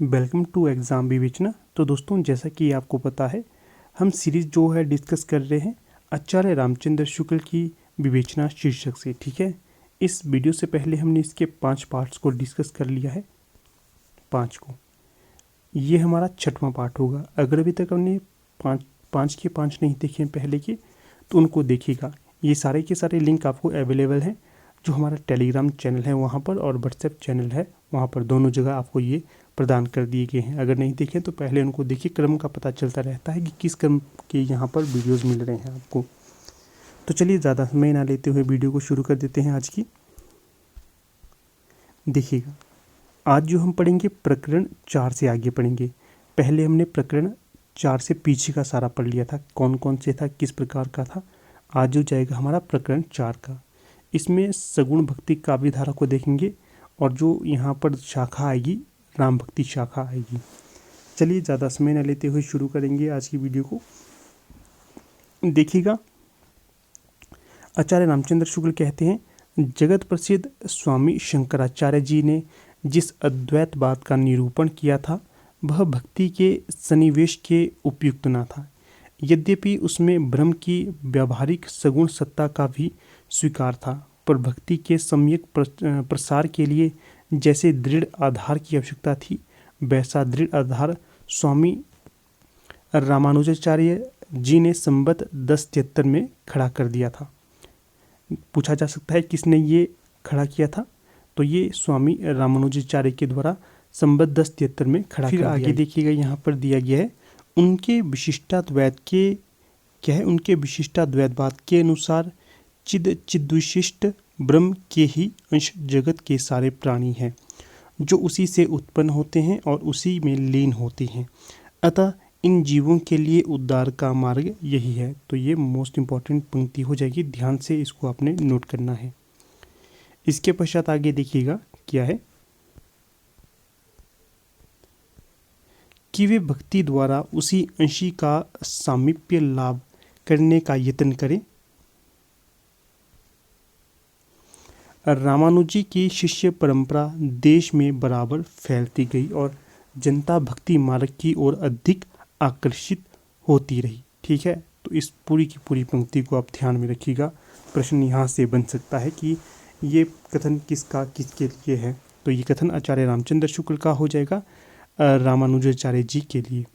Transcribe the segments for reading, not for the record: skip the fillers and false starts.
Welcome to exam विवेचना। तो दोस्तों, जैसा कि आपको पता है, हम सीरीज़ जो है डिस्कस कर रहे हैं आचार्य रामचंद्र शुक्ल की विवेचना शीर्षक से। ठीक है, इस वीडियो से पहले हमने इसके 5 पार्ट्स को डिस्कस कर लिया है, 5 को। ये हमारा 6वां पार्ट होगा। अगर अभी तक हमने 5 के 5 नहीं देखे हैं पहले के, तो उनको देखिएगा। ये सारे के सारे लिंक आपको अवेलेबल हैं, जो हमारा टेलीग्राम चैनल है वहाँ पर और व्हाट्सएप चैनल है वहाँ पर, दोनों जगह आपको ये प्रदान कर दिए गए हैं। अगर नहीं देखें तो पहले उनको देखिए, क्रम का पता चलता रहता है कि किस क्रम के यहाँ पर वीडियोस मिल रहे हैं आपको। तो चलिए ज़्यादा समय ना लेते हुए वीडियो को शुरू कर देते हैं आज की। देखिएगा, आज जो हम पढ़ेंगे प्रकरण 4 से आगे पढ़ेंगे। पहले हमने प्रकरण 4 से पीछे का सारा पढ़ लिया था, कौन कौन से था, किस प्रकार का था। आज जो जाएगा हमारा प्रकरण 4 का। इसमें सगुण भक्ति काव्य धारा को देखेंगे और जो यहाँ पर शाखा आएगी, राम भक्ति शाखा आएगी। चलिए ज़्यादा समय न लेते हुए शुरू करेंगे आज की वीडियो को। देखिएगा, आचार्य रामचंद्र शुक्ल कहते हैं, जगत प्रसिद्ध स्वामी शंकराचार्य जी ने जिस अद्वैतवाद का निरूपण किया था वह भक्ति के सन्निवेश के उपयुक्त न था। यद्यपि उसमें ब्रह्म की व्यावहारिक सगुण सत्ता का भी स्वीकार था, पर भक्ति के सम्यक प्रसार के लिए जैसे दृढ़ आधार की आवश्यकता थी, वैसा दृढ़ आधार स्वामी रामानुजाचार्य जी ने संवत 1073 में खड़ा कर दिया था। पूछा जा सकता है किसने ये खड़ा किया था, तो ये स्वामी रामानुजाचार्य के द्वारा संवत 1073 में खड़ा कर दिया। आगे देखिएगा, यहाँ पर दिया गया है, उनके विशिष्टाद्वैतवाद के अनुसार चिद्विशिष्ट ब्रह्म के ही अंश जगत के सारे प्राणी हैं, जो उसी से उत्पन्न होते हैं और उसी में लीन होते हैं। अतः इन जीवों के लिए उद्धार का मार्ग यही है। तो ये मोस्ट इम्पॉर्टेंट पंक्ति हो जाएगी, ध्यान से इसको आपने नोट करना है। इसके पश्चात आगे देखिएगा क्या है कि वे भक्ति द्वारा उसी अंशी का सामीप्य लाभ करने का यत्न करें। रामानुजी की शिष्य परंपरा देश में बराबर फैलती गई और जनता भक्ति मार्ग की ओर अधिक आकर्षित होती रही। ठीक है, तो इस पूरी की पूरी पंक्ति को आप ध्यान में रखिएगा। प्रश्न यहाँ से बन सकता है कि ये कथन किसके लिए है, तो ये कथन आचार्य रामचंद्र शुक्ल का हो जाएगा, रामानुजाचार्य जी के लिए।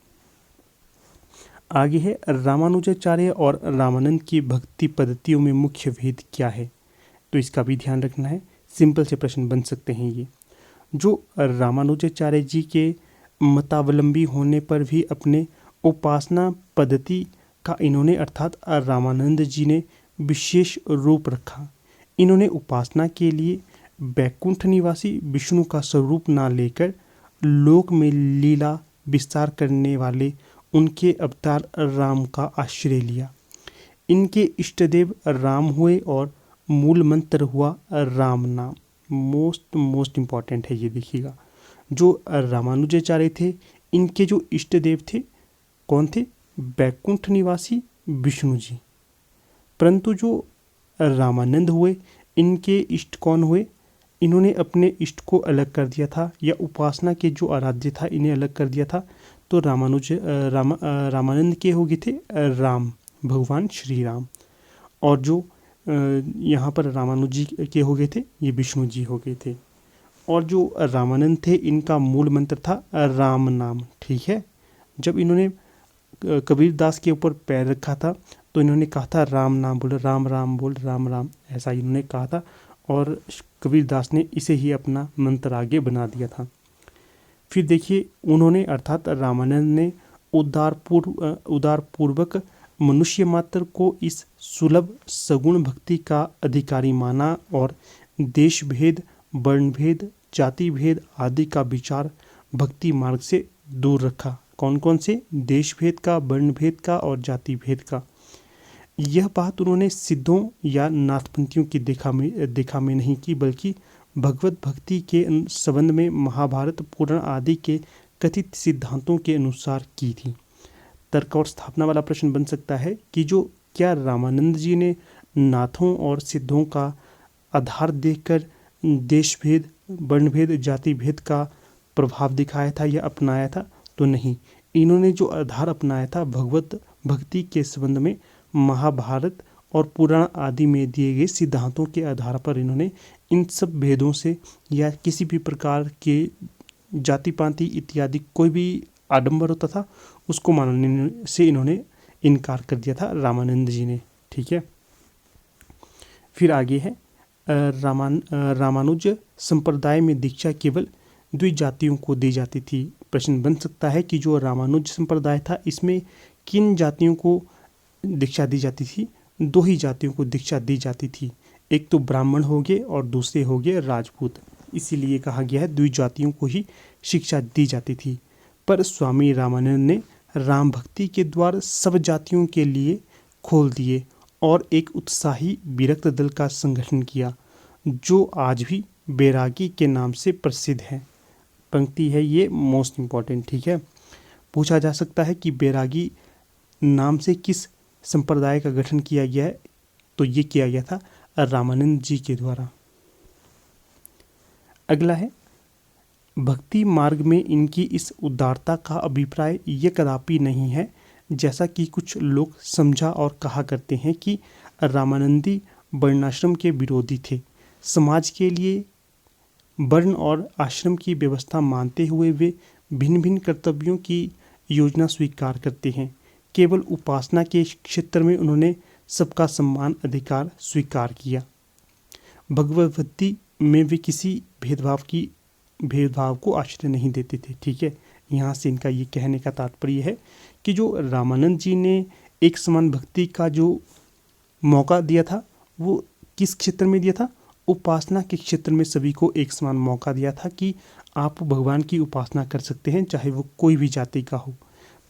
आगे है, रामानुजाचार्य और रामानंद की भक्ति पद्धतियों में मुख्य भेद क्या है, तो इसका भी ध्यान रखना है। सिंपल से प्रश्न बन सकते हैं ये। जो रामानुजाचार्य जी के मतावलंबी होने पर भी अपने उपासना पद्धति का इन्होंने अर्थात रामानंद जी ने विशेष रूप रखा। इन्होंने उपासना के लिए बैकुंठ निवासी विष्णु का स्वरूप ना लेकर लोक में लीला विस्तार करने वाले उनके अवतार राम का आश्रय लिया। इनके इष्टदेव राम हुए और मूल मंत्र हुआ राम नाम। मोस्ट इम्पॉर्टेंट है ये, देखिएगा। जो रामानुजाचार्य थे, इनके जो इष्ट देव थे कौन थे? बैकुंठ निवासी विष्णु जी। परंतु जो रामानंद हुए, इनके इष्ट कौन हुए? इन्होंने अपने इष्ट को अलग कर दिया था, या उपासना के जो आराध्य था इन्हें अलग कर दिया था। तो रामानंद के हो गए थे राम, भगवान श्री राम, और जो यहाँ पर रामानुजी के हो गए थे, ये विष्णु जी हो गए थे। और जो रामानंद थे, इनका मूल मंत्र था राम नाम। ठीक है, जब इन्होंने कबीरदास के ऊपर पैर रखा था तो इन्होंने कहा था राम नाम बोल, राम राम बोल, राम राम, ऐसा इन्होंने कहा था, और कबीरदास ने इसे ही अपना मंत्र आगे बना दिया था। फिर देखिए, उन्होंने अर्थात रामानंद ने उदारपूर्वक मनुष्य मात्र को इस सुलभ सगुण भक्ति का अधिकारी माना और देश भेद, वर्ण भेद, जाति भेद आदि का विचार भक्ति मार्ग से दूर रखा। कौन कौन से? देश भेद का, वर्ण भेद का और जाति भेद का। यह बात उन्होंने सिद्धों या नाथपंथियों की देखा में नहीं की, बल्कि भगवत भक्ति के संबंध में महाभारत, पुराण आदि के कथित सिद्धांतों के अनुसार की थी। तर्क और स्थापना वाला प्रश्न बन सकता है कि क्या रामानंद जी ने नाथों और सिद्धों का आधार देखकर देश भेद, वर्ण भेद, जाति भेद का प्रभाव दिखाया था या अपनाया था, तो नहीं। इन्होंने जो आधार अपनाया था भगवत भक्ति के संबंध में महाभारत और पुराण आदि में दिए गए सिद्धांतों के आधार पर इन्होंने इन सब भेदों से या किसी भी प्रकार के जाति पाति इत्यादि कोई भी आडंबर होता था उसको मानने से इन्होंने इनकार कर दिया था रामानंद जी ने। ठीक है, फिर आगे है रामानुज संप्रदाय में दीक्षा केवल द्विजातियों को दी जाती थी। प्रश्न बन सकता है कि जो रामानुज संप्रदाय था इसमें किन जातियों को दीक्षा दी जाती थी? दो ही जातियों को दीक्षा दी जाती थी, एक तो ब्राह्मण हो गए और दूसरे हो गए राजपूत। इसीलिए कहा गया है द्विजातियों को ही शिक्षा दी जाती थी। पर स्वामी रामानंद ने राम भक्ति के द्वार सब जातियों के लिए खोल दिए और एक उत्साही विरक्त दल का संगठन किया जो आज भी बैरागी के नाम से प्रसिद्ध है। पंक्ति है ये मोस्ट इम्पॉर्टेंट। ठीक है, पूछा जा सकता है कि बैरागी नाम से किस संप्रदाय का गठन किया गया है, तो ये किया गया था रामानंद जी के द्वारा। अगला है भक्ति मार्ग में इनकी इस उदारता का अभिप्राय ये कदापि नहीं है जैसा कि कुछ लोग समझा और कहा करते हैं कि रामानंदी वर्णाश्रम के विरोधी थे। समाज के लिए वर्ण और आश्रम की व्यवस्था मानते हुए वे भिन्न भिन्न कर्तव्यों की योजना स्वीकार करते हैं। केवल उपासना के क्षेत्र में उन्होंने सबका सम्मान अधिकार स्वीकार किया। भगवत भक्ति में वे किसी भेदभाव को आश्रय नहीं देते थे। ठीक है, यहाँ से इनका ये कहने का तात्पर्य है कि जो रामानंद जी ने एक समान भक्ति का जो मौका दिया था वो किस क्षेत्र में दिया था? उपासना के क्षेत्र में सभी को एक समान मौका दिया था कि आप भगवान की उपासना कर सकते हैं चाहे वो कोई भी जाति का हो।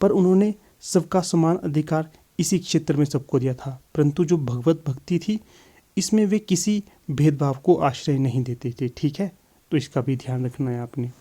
पर उन्होंने सबका समान अधिकार इसी क्षेत्र में सबको दिया था, परंतु जो भगवत भक्ति थी इसमें वे किसी भेदभाव को आश्रय नहीं देते थे। ठीक है, तो इसका भी ध्यान रखना है आपने।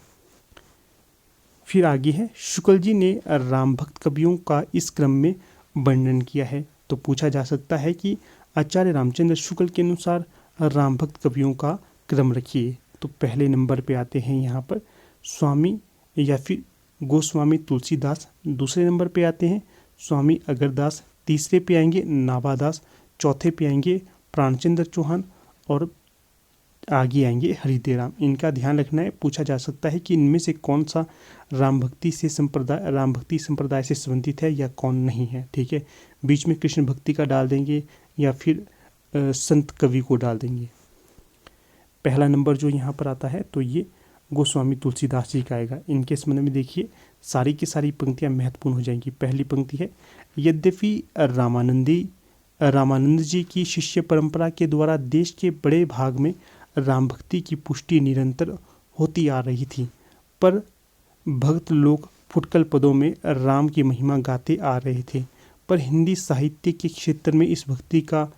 फिर आगे है शुक्ल जी ने राम भक्त कवियों का इस क्रम में वर्णन किया है। तो पूछा जा सकता है कि आचार्य रामचंद्र शुक्ल के अनुसार राम भक्त कवियों का क्रम रखिए। तो पहले नंबर पे आते हैं यहाँ पर स्वामी या फिर गोस्वामी तुलसीदास, दूसरे नंबर पे आते हैं स्वामी अगरदास, तीसरे पे आएंगे नाभादास, चौथे पे आएंगे प्राणचंद्र चौहान और आगे आएंगे हरिदेव। इनका ध्यान रखना है। पूछा जा सकता है कि इनमें से कौन सा राम भक्ति संप्रदाय से संबंधित है या कौन नहीं है। ठीक है, बीच में कृष्ण भक्ति का डाल देंगे या फिर संत कवि को डाल देंगे। पहला नंबर जो यहाँ पर आता है तो ये गोस्वामी तुलसीदास जी का आएगा। इनके संबंध में देखिए सारी की सारी पंक्तियाँ महत्वपूर्ण हो जाएंगी। पहली पंक्ति है यद्यपि रामानंद जी की शिष्य परंपरा के द्वारा देश के बड़े भाग में राम भक्ति की पुष्टि निरंतर होती आ रही थी, पर भक्त लोग फुटकल पदों में राम की महिमा गाते आ रहे थे। पर हिंदी साहित्य के क्षेत्र में इस भक्ति का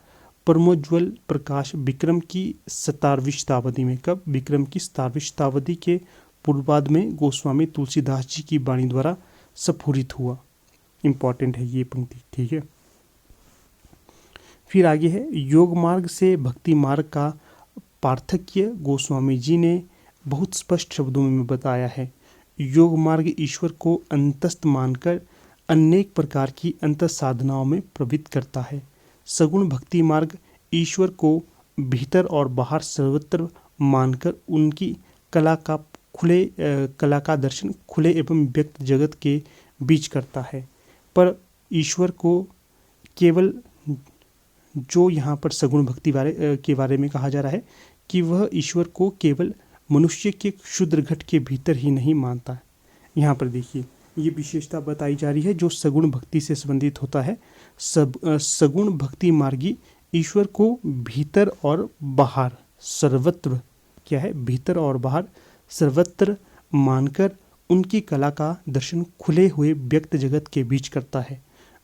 परमोज्वल प्रकाश विक्रम की 17वीं शताब्दी में, कब? विक्रम की 17वीं शताब्दी के पूर्वार्ध में गोस्वामी तुलसीदास जी की वाणी द्वारा स्फुरित हुआ। इंपॉर्टेंट है ये पंक्ति। ठीक है, फिर आगे है योग मार्ग से भक्ति मार्ग का पार्थक्य गोस्वामी जी ने बहुत स्पष्ट शब्दों में बताया है। योग मार्ग ईश्वर को अंतस्थ मानकर अनेक प्रकार की अंतर साधनाओं में प्रवृत्त करता है। सगुण भक्ति मार्ग ईश्वर को भीतर और बाहर सर्वत्र मानकर उनकी कला का दर्शन खुले एवं व्यक्त जगत के बीच करता है। पर ईश्वर को केवल, जो यहाँ पर सगुण भक्ति के बारे में कहा जा रहा है कि वह ईश्वर को केवल मनुष्य के क्षुद्र घट के भीतर ही नहीं मानता है। यहाँ पर देखिए ये विशेषता बताई जा रही है जो सगुण भक्ति से संबंधित होता है। सगुण भक्ति मार्गी ईश्वर को भीतर और बाहर सर्वत्र, क्या है? भीतर और बाहर सर्वत्र मानकर उनकी कला का दर्शन खुले हुए व्यक्त जगत के बीच करता है।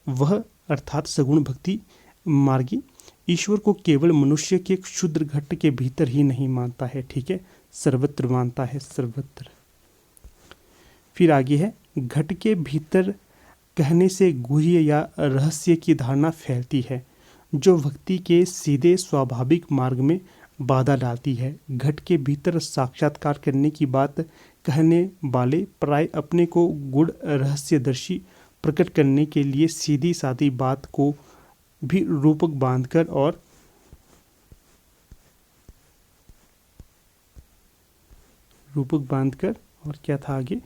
वह अर्थात सगुण भक्ति मार्गी ईश्वर को केवल मनुष्य के क्षुद्र घट के भीतर ही नहीं मानता है। ठीक है, सर्वत्र मानता है, सर्वत्र। फिर आगे है घट के भीतर कहने से गुह्य या रहस्य की धारणा फैलती है जो भक्ति के सीधे स्वाभाविक मार्ग में बाधा डालती है। घट के भीतर साक्षात्कार करने की बात कहने वाले प्राय अपने को गुड़ रहस्यदर्शी प्रकट करने के लिए सीधी सादी बात को भी रूपक बांधकर और क्या था आगे,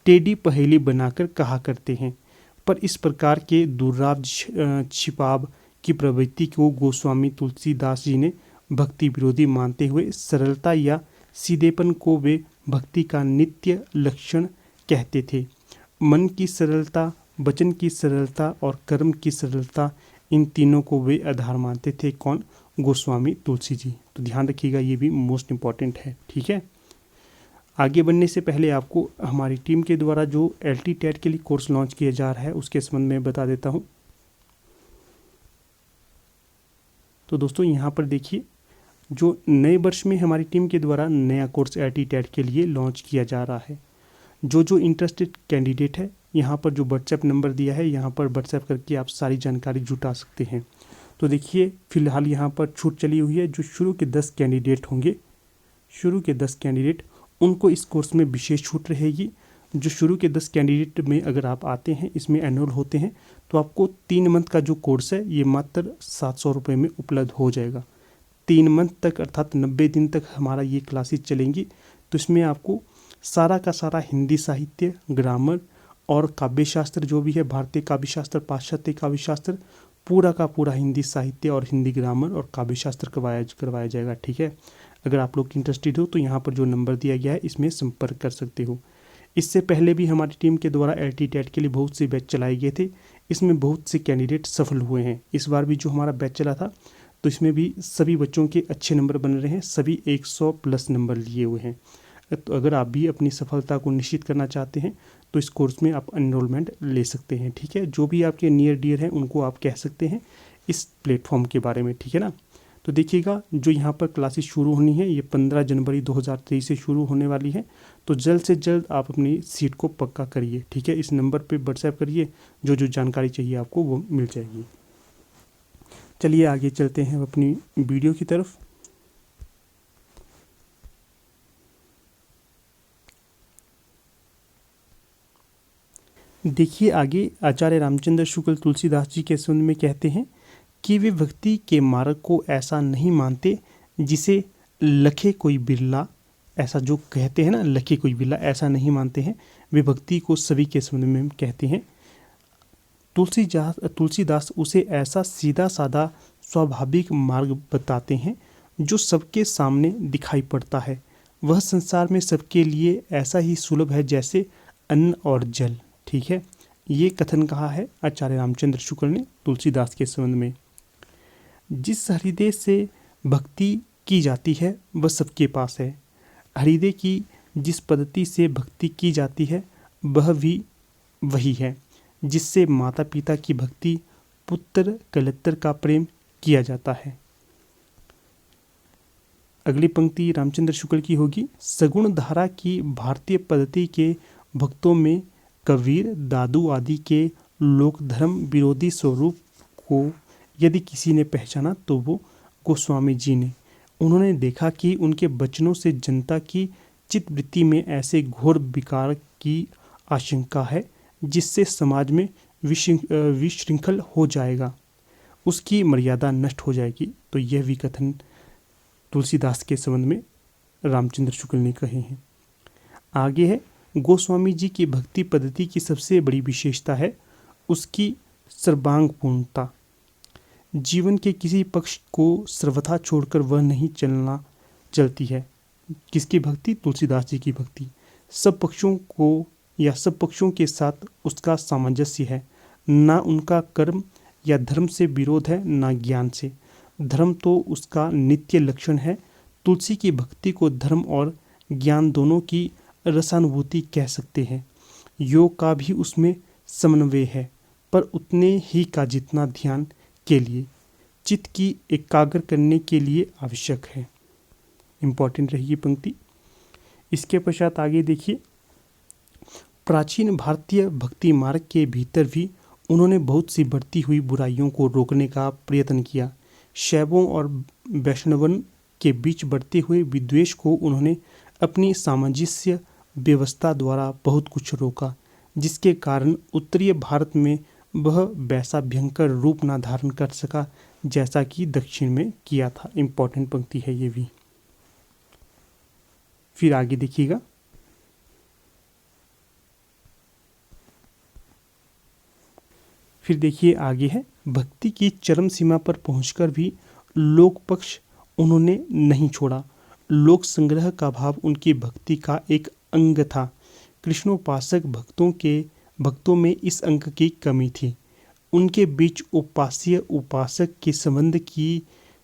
टेढ़ी पहेली बनाकर कहा करते हैं। पर इस प्रकार के दुर्राव छिपाव की प्रवृत्ति को गोस्वामी तुलसीदास जी ने भक्ति विरोधी मानते हुए सरलता या सीधेपन को वे भक्ति का नित्य लक्षण कहते थे। मन की सरलता, वचन की सरलता और कर्म की सरलता, इन तीनों को वे आधार मानते थे। कौन? गोस्वामी तुलसी जी। तो ध्यान रखिएगा, ये भी मोस्ट इम्पॉर्टेंट है। ठीक है, आगे बढ़ने से पहले आपको हमारी टीम के द्वारा जो LT टेट के लिए कोर्स लॉन्च किया जा रहा है उसके संबंध में बता देता हूँ। तो दोस्तों यहाँ पर देखिए, जो नए वर्ष में हमारी टीम के द्वारा नया कोर्स LT टेट के लिए लॉन्च किया जा रहा है। जो इंटरेस्टेड कैंडिडेट है, यहाँ पर जो व्हाट्सएप नंबर दिया है, यहाँ पर व्हाट्सएप करके आप सारी जानकारी जुटा सकते हैं। तो देखिए, फिलहाल यहाँ पर छूट चली हुई है। जो शुरू के 10 कैंडिडेट होंगे, शुरू के 10 कैंडिडेट, उनको इस कोर्स में विशेष छूट रहेगी। जो शुरू के 10 कैंडिडेट में अगर आप आते हैं, इसमें एनरोल होते हैं, तो आपको 3 मंथ का जो कोर्स है ये मात्र 700 रुपये में उपलब्ध हो जाएगा। 3 मंथ तक अर्थात 90 दिन तक हमारा ये क्लासेस चलेंगी। तो इसमें आपको सारा का सारा हिंदी साहित्य, ग्रामर और काव्य शास्त्र जो भी है, भारतीय काव्य शास्त्र, पाश्चात्य काव्य शास्त्र, पूरा का पूरा हिंदी साहित्य और हिंदी ग्रामर और काव्य शास्त्र करवाया जाएगा। ठीक है, अगर आप लोग इंटरेस्टेड हो तो यहाँ पर जो नंबर दिया गया है इसमें संपर्क कर सकते हो। इससे पहले भी हमारी टीम के द्वारा LT टेट के लिए बहुत से बैच चलाए गए थे, इसमें बहुत से कैंडिडेट सफल हुए हैं। इस बार भी जो हमारा बैच चला था, तो इसमें भी सभी बच्चों के अच्छे नंबर बन रहे हैं, सभी 100+ नंबर लिए हुए हैं। तो अगर आप भी अपनी सफलता को निश्चित करना चाहते हैं तो इस कोर्स में आप एनरोलमेंट ले सकते हैं। ठीक है, जो भी आपके नियर डियर हैं उनको आप कह सकते हैं इस प्लेटफॉर्म के बारे में। ठीक है ना, तो देखिएगा, जो यहाँ पर क्लासेस शुरू होनी है ये 15 जनवरी 2023 से शुरू होने वाली है। तो जल्द से जल्द आप अपनी सीट को पक्का करिए। ठीक है, इस नंबर पे व्हाट्सएप करिए, जो जानकारी चाहिए आपको वो मिल जाएगी। चलिए आगे चलते हैं अपनी वीडियो की तरफ। देखिए आगे, आचार्य रामचंद्र शुक्ल तुलसीदास जी के संबंध में कहते हैं कि वे भक्ति के मार्ग को ऐसा नहीं मानते जिसे लखे कोई बिरला, ऐसा जो कहते हैं ना, लखे कोई बिरला, ऐसा नहीं मानते हैं। वे भक्ति को सभी के संबंध में कहते हैं। तुलसीदास उसे ऐसा सीधा साधा स्वाभाविक मार्ग बताते हैं जो सबके सामने दिखाई पड़ता है। वह संसार में सबके लिए ऐसा ही सुलभ है जैसे अन्न और जल। ठीक है, ये कथन कहा है आचार्य रामचंद्र शुक्ल ने तुलसीदास के संबंध में। जिस हृदय से भक्ति की जाती है वह सबके पास है। हृदय की जिस पद्धति से भक्ति की जाती है वह भी वही है जिससे माता पिता की भक्ति, पुत्र कलत्र का प्रेम किया जाता है। अगली पंक्ति रामचंद्र शुक्ल की होगी। सगुण धारा की भारतीय पद्धति के भक्तों में कबीर, दादू आदि के लोक धर्म विरोधी स्वरूप को यदि किसी ने पहचाना तो वो गोस्वामी जी ने। उन्होंने देखा कि उनके वचनों से जनता की चित्तवृत्ति में ऐसे घोर विकार की आशंका है जिससे समाज में विशृंखल हो जाएगा, उसकी मर्यादा नष्ट हो जाएगी। तो यह भी कथन तुलसीदास के संबंध में रामचंद्र शुक्ल ने कहे हैं। आगे है, गोस्वामी जी की भक्ति पद्धति की सबसे बड़ी विशेषता है उसकी सर्वांग पूर्णता। जीवन के किसी पक्ष को सर्वथा छोड़कर वह नहीं चलती है। किसकी भक्ति? तुलसीदास जी की भक्ति। सब पक्षों को या सब पक्षों के साथ उसका सामंजस्य है। ना उनका कर्म या धर्म से विरोध है, ना ज्ञान से। धर्म तो उसका नित्य लक्षण है। तुलसी की भक्ति को धर्म और ज्ञान दोनों की रसानुभूति कह सकते हैं। योग का भी उसमें समन्वय है, पर उतने ही का जितना ध्यान के लिए, चित्त की एकाग्र करने के लिए आवश्यक है। इम्पॉर्टेंट रही पंक्ति। इसके पश्चात आगे देखिए, प्राचीन भारतीय भक्ति मार्ग के भीतर भी उन्होंने बहुत सी बढ़ती हुई बुराइयों को रोकने का प्रयत्न किया। शैवों और वैष्णवन के बीच बढ़ते हुए विद्वेष को उन्होंने अपनी सामंजस्य व्यवस्था द्वारा बहुत कुछ रोका, जिसके कारण उत्तरीय भारत में वह वैसा भयंकर रूप न धारण कर सका जैसा कि दक्षिण में किया था। इम्पोर्टेंट पंक्ति है ये भी। फिर आगे देखिएगा, फिर देखिए आगे है, भक्ति की चरम सीमा पर पहुंचकर भी लोक पक्ष उन्होंने नहीं छोड़ा। लोक संग्रह का भाव उनकी भक्ति का एक अंग था। कृष्णोपासक भक्तों में इस अंग की कमी थी। उनके बीच उपास्य उपासक के संबंध की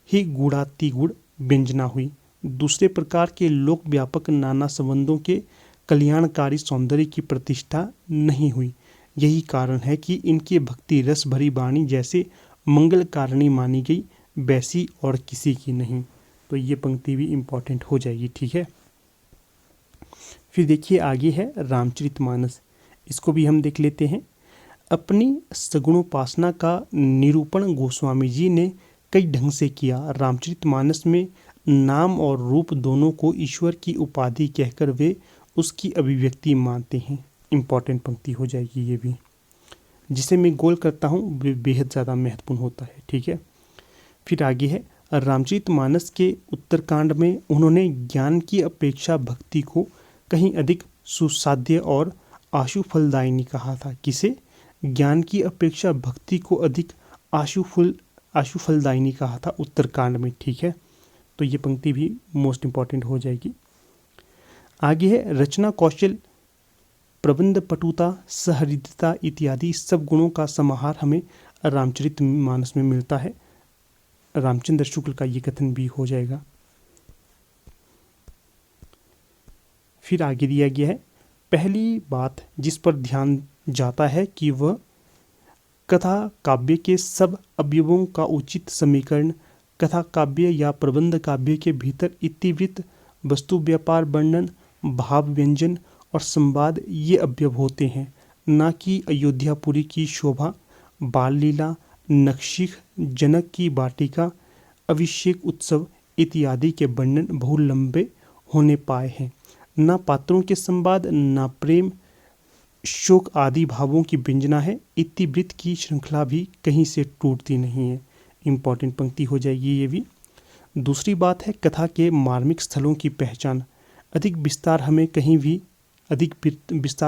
ही गुणातिगुण व्यंजना हुई। दूसरे प्रकार के लोक व्यापक नाना संबंधों के कल्याणकारी सौंदर्य की प्रतिष्ठा नहीं हुई। यही कारण है कि इनकी भक्ति रस भरी वाणी जैसे मंगल कारिणी मानी गई, वैसी और किसी की नहीं। तो ये पंक्ति भी इम्पोर्टेंट हो जाएगी, ठीक है। फिर देखिए आगे है रामचरितमानस, इसको भी हम देख लेते हैं। अपनी सगुणोपासना का निरूपण गोस्वामी जी ने कई ढंग से किया। रामचरितमानस में नाम और रूप दोनों को ईश्वर की उपाधि कहकर वे उसकी अभिव्यक्ति मानते हैं। इम्पॉर्टेंट पंक्ति हो जाएगी ये भी। जिसे मैं गोल करता हूँ बेहद ज़्यादा महत्वपूर्ण होता है, ठीक है। फिर आगे है, रामचरितमानस के उत्तरकांड में उन्होंने ज्ञान की अपेक्षा भक्ति को कहीं अधिक सुसाध्य और आशुफलदायिनी कहा था। किसे? ज्ञान की अपेक्षा भक्ति को अधिक आशुफलदायिनी कहा था उत्तरकांड में, ठीक है। तो ये पंक्ति भी मोस्ट इम्पॉर्टेंट हो जाएगी। आगे है, रचना कौशल, प्रबंध पटुता, सहृदयता इत्यादि सब गुणों का समाहार हमें रामचरितमानस में मिलता है। रामचंद्र शुक्ल का ये कथन भी हो जाएगा। फिर आगे दिया गया है, पहली बात जिस पर ध्यान जाता है कि वह कथा काव्य के सब अवयवों का उचित समीकरण, कथा काव्य या प्रबंध काव्य के भीतर इतिवृत्त, वस्तु व्यापार वर्णन, भाव व्यंजन और संवाद ये अवयव होते हैं, न कि अयोध्यापुरी की शोभा, बाल लीला, नखशिख, जनक की वाटिका, अभिषेक उत्सव इत्यादि के वर्णन बहुत लंबे होने पाए हैं। न पात्रों के संवाद, न प्रेम शोक आदि भावों की व्यंजना है। इतिवृत्त की श्रृंखला भी कहीं से टूटती नहीं है। इम्पॉर्टेंट पंक्ति हो जाएगी ये भी। दूसरी बात है, कथा के मार्मिक स्थलों की पहचान। अधिक विस्तार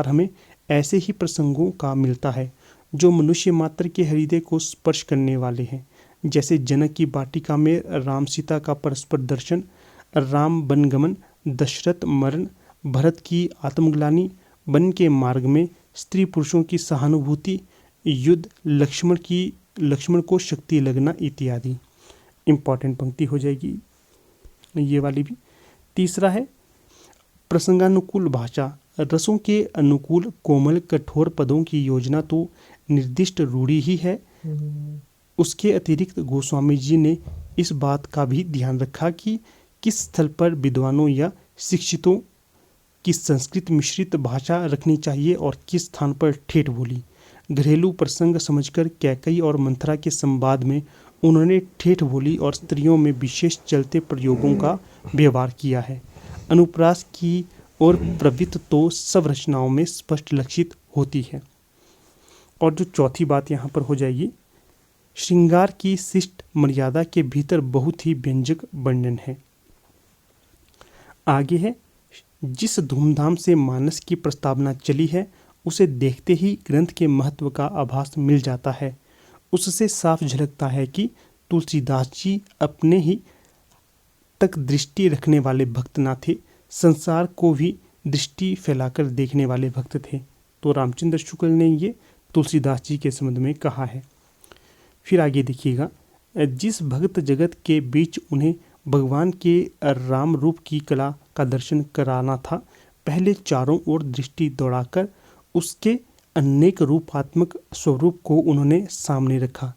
हमें ऐसे ही प्रसंगों का मिलता है जो मनुष्य मात्र के हृदय को स्पर्श करने वाले हैं, जैसे जनक की वाटिका में राम सीता का परस्पर दर्शन, राम वनगमन, दशरथ मरण, भरत की आत्मग्लानि, वन के मार्ग में स्त्री पुरुषों की सहानुभूति, युद्ध, लक्ष्मण को शक्ति लगना इत्यादि। इम्पॉर्टेंट पंक्ति हो जाएगी ये वाली भी। तीसरा है, प्रसंगानुकूल भाषा। रसों के अनुकूल कोमल कठोर पदों की योजना तो निर्दिष्ट रूढ़ी ही है। उसके अतिरिक्त गोस्वामी जी ने इस बात का भी ध्यान रखा कि किस स्थल पर विद्वानों या शिक्षितों की संस्कृत मिश्रित भाषा रखनी चाहिए और किस स्थान पर ठेठ बोली। घरेलू प्रसंग समझकर कैकई और मंथरा के संवाद में उन्होंने ठेठ बोली और स्त्रियों में विशेष चलते प्रयोगों का व्यवहार किया है। अनुप्रास की और प्रवृत्ति तो सब रचनाओं में स्पष्ट लक्षित होती है। और जो चौथी बात यहाँ पर हो जाएगी, श्रृंगार की शिष्ट मर्यादा के भीतर बहुत ही व्यंजक वर्णन है। आगे है, जिस धूमधाम से मानस की प्रस्तावना चली है उसे देखते ही ग्रंथ के महत्व का आभास मिल जाता है। उससे साफ झलकता है कि तुलसीदास जी अपने ही तक दृष्टि रखने वाले भक्त न थे, संसार को भी दृष्टि फैलाकर देखने वाले भक्त थे। तो रामचंद्र शुक्ल ने ये तुलसीदास जी के संबंध में कहा है। फिर आगे देखिएगा, जिस भक्त जगत के बीच उन्हें भगवान के राम रूप की कला का दर्शन कराना था, पहले चारों ओर दृष्टि दौड़ाकर उसके अनेक रूपात्मक स्वरूप को उन्होंने सामने रखा।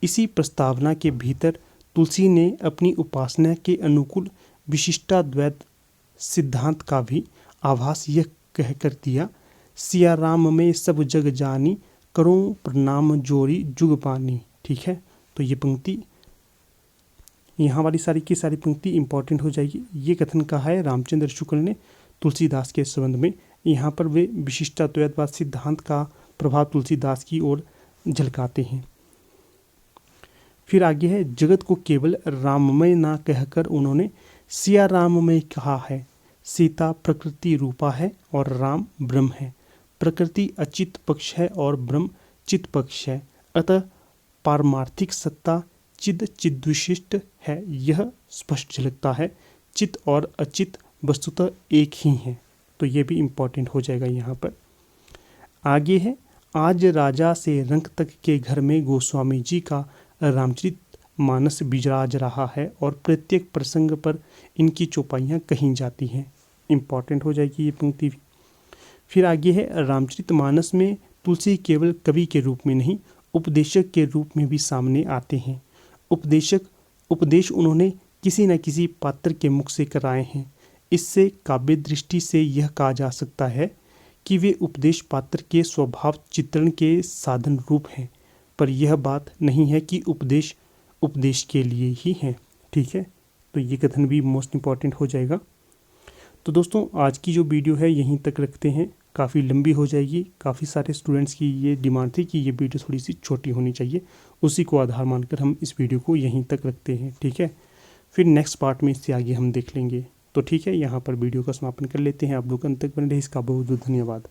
इसी प्रस्तावना के भीतर तुलसी ने अपनी उपासना के अनुकूल विशिष्टाद्वैत सिद्धांत का भी आभास यह कहकर दिया, सिया राम में सब जग जानी, करो प्रणाम जोरी जुग पानी। ठीक है, तो ये पंक्ति, यहाँ वाली सारी की सारी पंक्ति इंपॉर्टेंट हो जाएगी। ये कथन कहा है रामचंद्र शुक्ल ने तुलसीदास के संबंध में। यहाँ पर वे विशिष्टाद्वैतवाद सिद्धांत का प्रभाव तुलसीदास की ओर झलकाते हैं। फिर आगे है, जगत को केवल राममय ना कहकर उन्होंने सिया राममय कहा है। सीता प्रकृति रूपा है और राम ब्रह्म है। प्रकृति अचित पक्ष है और ब्रह्म चित पक्ष है, अतः पारमार्थिक सत्ता चिद्विशिष्ट है, यह स्पष्ट झलकता है। चित और अचित वस्तुतः एक ही हैं। तो ये भी इम्पोर्टेंट हो जाएगा यहाँ पर। आगे है, आज राजा से रंक तक के घर में गोस्वामी जी का रामचरित मानस विराज रहा है और प्रत्येक प्रसंग पर इनकी चौपाइयाँ कही जाती हैं। इम्पॉर्टेंट हो जाएगी ये पंक्ति भी। फिर आगे है, रामचरित मानस में तुलसी केवल कवि के रूप में नहीं, उपदेशक के रूप में भी सामने आते हैं। उपदेश उन्होंने किसी न किसी पात्र के मुख से कराए हैं। इससे काव्य दृष्टि से यह कहा जा सकता है कि वे उपदेश पात्र के स्वभाव चित्रण के साधन रूप हैं, पर यह बात नहीं है कि उपदेश के लिए ही है। ठीक है, तो ये कथन भी मोस्ट इम्पॉर्टेंट हो जाएगा। तो दोस्तों, आज की जो वीडियो है यहीं तक रखते हैं, काफ़ी लंबी हो जाएगी। काफ़ी सारे स्टूडेंट्स की ये डिमांड थी कि ये वीडियो थोड़ी सी छोटी होनी चाहिए, उसी को आधार मानकर हम इस वीडियो को यहीं तक रखते हैं। ठीक है, फिर नेक्स्ट पार्ट में इससे आगे हम देख लेंगे। तो ठीक है, यहाँ पर वीडियो का समापन कर लेते हैं। आप लोग अंत तक बने रहे, इसका बहुत बहुत धन्यवाद।